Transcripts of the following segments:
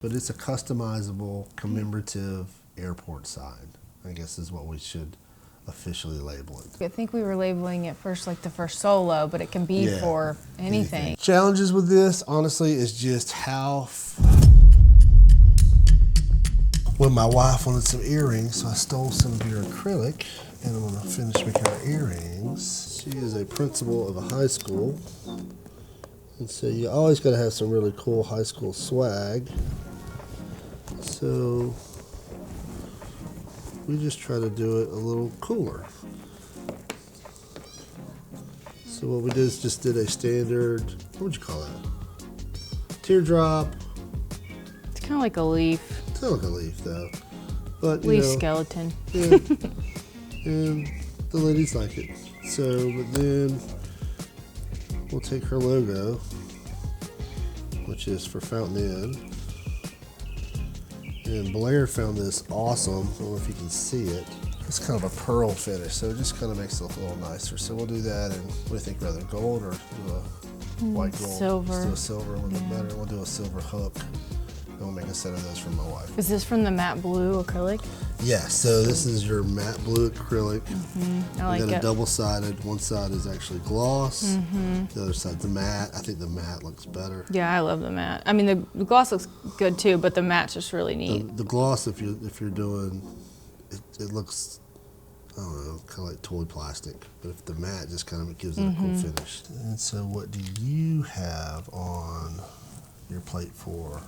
But it's a customizable, commemorative airport sign, I guess is what we should officially label it. I think we were labeling it first like the first solo, but it can be for anything. Challenges with this, honestly, is just how... When my wife wanted some earrings, so I stole some of your acrylic, and I'm gonna finish making her earrings. She is a principal of a high school, and so you always gotta have some really cool high school swag. So we just try to do it a little cooler. So what we did is just did a standard, what would you call that? Teardrop. It's kind of like a leaf. It's not like a leaf though. But leaf skeleton. Yeah. And the ladies like it. So, but then we'll take her logo, which is for Fountain Inn. And Blair found this awesome. I don't know if you can see it. It's kind of a pearl finish, so it just kind of makes it look a little nicer. So we'll do that, and what do you think, rather gold or do a white gold? Silver. Let's do a silver, a little bit better. We'll do a silver hook. And we'll make a set of those for my wife. Is this from the matte blue acrylic? Yeah, so this is your matte blue acrylic. I like it. We got a double-sided. One side is actually gloss. The other side's the matte. I think the matte looks better. Yeah, I love the matte. I mean, the gloss looks good too, but the matte's just really neat. The gloss, if you're doing, it looks, I don't know, kind of like toy plastic. But if the matte just kind of gives it a cool finish. And so, what do you have on your plate for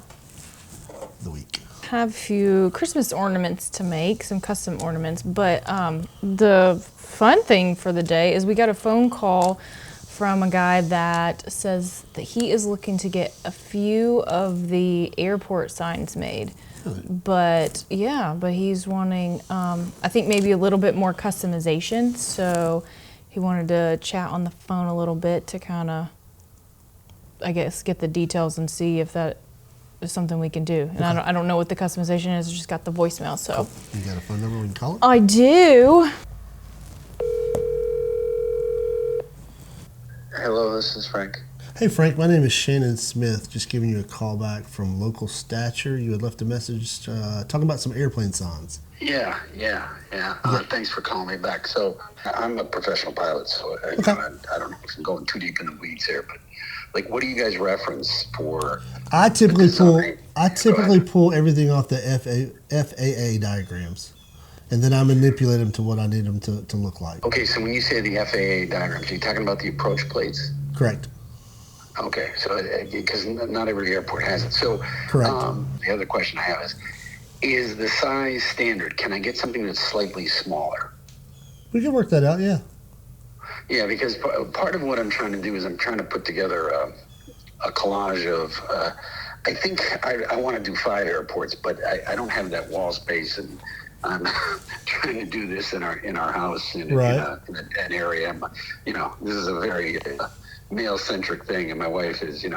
the week? Have a few Christmas ornaments to make, some custom ornaments, but the fun thing for the day is we got a phone call from a guy that says that he is looking to get a few of the airport signs made. Really? But yeah, but he's wanting, I think maybe a little bit more customization, so he wanted to chat on the phone a little bit to kind of, I guess, get the details and see if that is something we can do. And I don't know what the customization is, I just got the voicemail, so. You got a phone number we can call it? I do. Hello, this is Frank. Hey Frank, my name is Shannon Smith, just giving you a call back from Local Stature. You had left a message talking about some airplane signs. Yeah. Thanks for calling me back. So I'm a professional pilot, so I don't know if I'm going too deep in the weeds here, but like, what do you guys reference for? I typically pull everything off the FAA diagrams, and then I manipulate them to what I need them to look like. Okay, so when you say the FAA diagrams, are you talking about the approach plates? Correct. Okay, so because not every airport has it. So correct. The other question I have is the size standard? Can I get something that's slightly smaller? We can work that out, yeah. Yeah, because part of what I'm trying to do is I'm trying to put together a collage of, I think I want to do 5 airports, but I don't have that wall space, and I'm trying to do this in our house in an area. You know, this is a very male-centric thing, and my wife is, she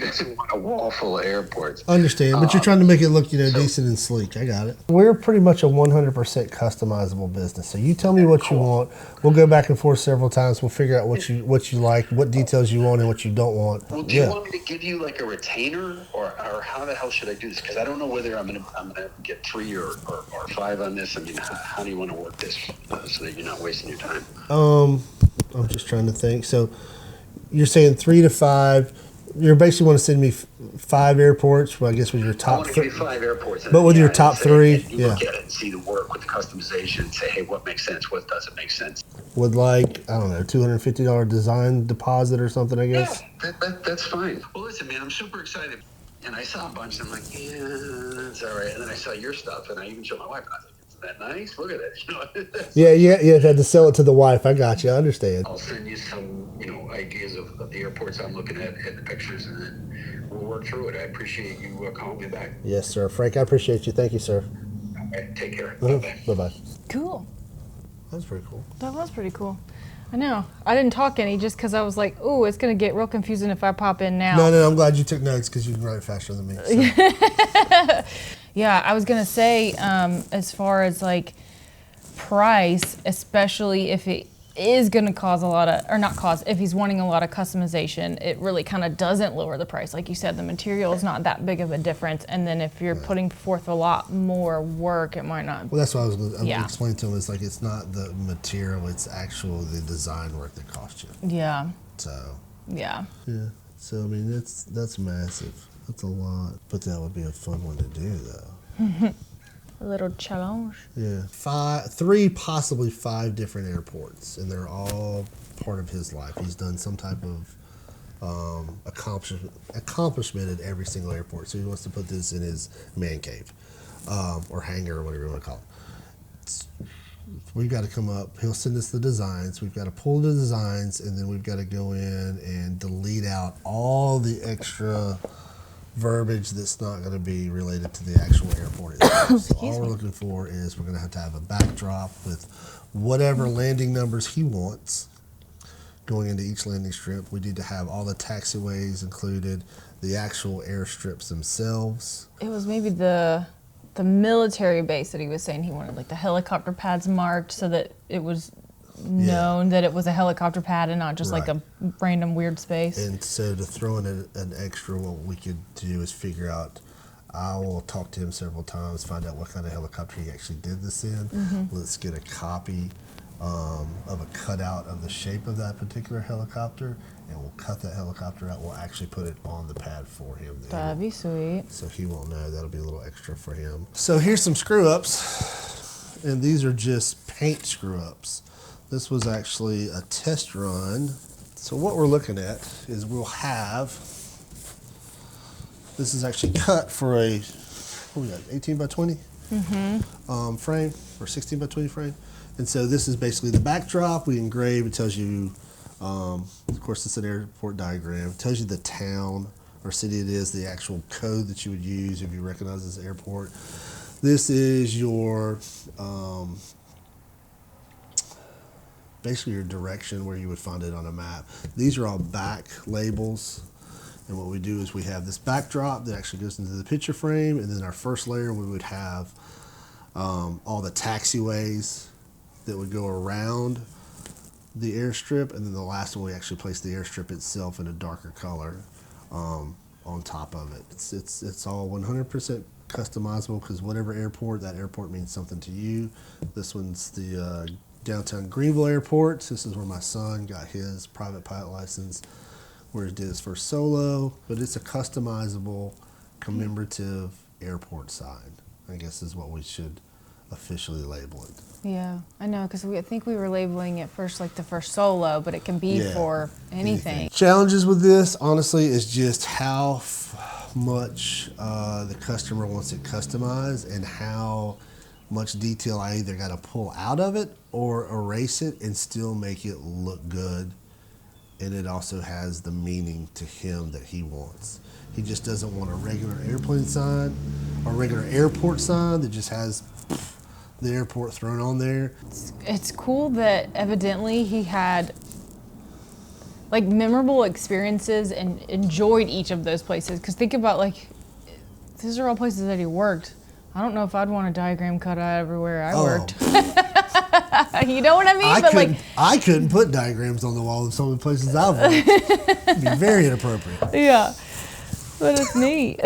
doesn't want a wall full of airports. Understand, but you're trying to make it look, decent and sleek. I got it. We're pretty much a 100% customizable business. So you tell me what you want. We'll go back and forth several times. We'll figure out what you like, what details you want, and what you don't want. Well, do you want me to give you like a retainer, or how the hell should I do this? Because I don't know whether I'm gonna get 3 or 5 on this. I mean, how do you want to work this so that you're not wasting your time? I'm just trying to think. So you're saying 3 to 5. You basically want to send me 5 airports. Well, I guess with your top. I want to give you 5 airports. But with your top 3, you look at it and see the work with the customization. And say, hey, what makes sense? What doesn't make sense? With like, I don't know, $250 design deposit or something, I guess. Yeah, that's fine. Well, listen, man, I'm super excited. And I saw a bunch, and I'm like, yeah, that's all right. And then I saw your stuff, and I even showed my wife, and I was like, isn't that nice? Look at it. Yeah, you had to sell it to the wife. I got you. I understand. I'll send you some, ideas of the airports I'm looking at and the pictures, and then we'll work through it. I appreciate you calling me back. Yes, sir. Frank, I appreciate you. Thank you, sir. All right, take care. Bye-bye. Cool. That was pretty cool. That was pretty cool. I know. I didn't talk any just because I was like, oh, it's going to get real confusing if I pop in now. No, I'm glad you took notes because you can write faster than me. So. Yeah, I was going to say, as far as like price, especially if it is going to cause a lot of, or not cause, if he's wanting a lot of customization, it really kind of doesn't lower the price. Like you said, the material is not that big of a difference. And then if you're putting forth a lot more work, it might not. Well, that's what I was going to explain to him. It's like it's not the material, it's actual the design work that costs you. Yeah. So. Yeah. Yeah. So I mean, that's massive. That's a lot. But that would be a fun one to do, though. A little challenge. Yeah. 3, possibly 5 different airports, and they're all part of his life. He's done some type of accomplishment at every single airport. So he wants to put this in his man cave, or hangar, or whatever you want to call it. We've got to come up. He'll send us the designs. We've got to pull the designs, and then we've got to go in and delete out all the extra verbiage that's not going to be related to the actual airport itself. So all we're looking for is we're going to have a backdrop with whatever landing numbers he wants going into each landing strip. We need to have all the taxiways included, the actual airstrips themselves. It was maybe the military base that he was saying he wanted, like the helicopter pads marked so that it was known that it was a helicopter pad and not just like a random weird space. And so to throw in an extra, what we could do is figure out, I will talk to him several times, find out what kind of helicopter he actually did this in. Let's get a copy of a cutout of the shape of that particular helicopter, and we'll cut that helicopter out. We'll actually put it on the pad for him there. That'd be sweet. So he won't know. That'll be a little extra for him. So here's some screw ups, and these are just paint screw ups. This was actually a test run. So what we're looking at is we'll have, this is actually cut for a, what we got, 18 by 20 frame, or 16 by 20 frame. And so this is basically the backdrop. We engrave, it tells you, of course it's an airport diagram. It tells you the town or city it is, the actual code that you would use if you recognize this airport. This is your, basically your direction where you would find it on a map. These are all back labels, and what we do is we have this backdrop that actually goes into the picture frame, and then our first layer we would have all the taxiways that would go around the airstrip, and then the last one we actually place the airstrip itself in a darker color on top of it. It's all 100% customizable, because whatever airport, that airport means something to you. This one's the downtown Greenville Airport. This is where my son got his private pilot license, where he did his first solo. But it's a customizable, commemorative airport sign, I guess is what we should officially label it. Yeah, I know, because I think we were labeling it first like the first solo, but it can be for anything. Challenges with this, honestly, is just how much the customer wants it customized, and how much detail I either got to pull out of it or erase it and still make it look good. And it also has the meaning to him that he wants. He just doesn't want a regular airplane sign or regular airport sign that just has the airport thrown on there. It's cool that evidently he had like memorable experiences and enjoyed each of those places. Because think about, like, these are all places that he worked. I don't know if I'd want a diagram cut out everywhere I worked. You know what I mean? I couldn't put diagrams on the wall of some of the places I've worked. It'd be very inappropriate. Yeah, but it's neat.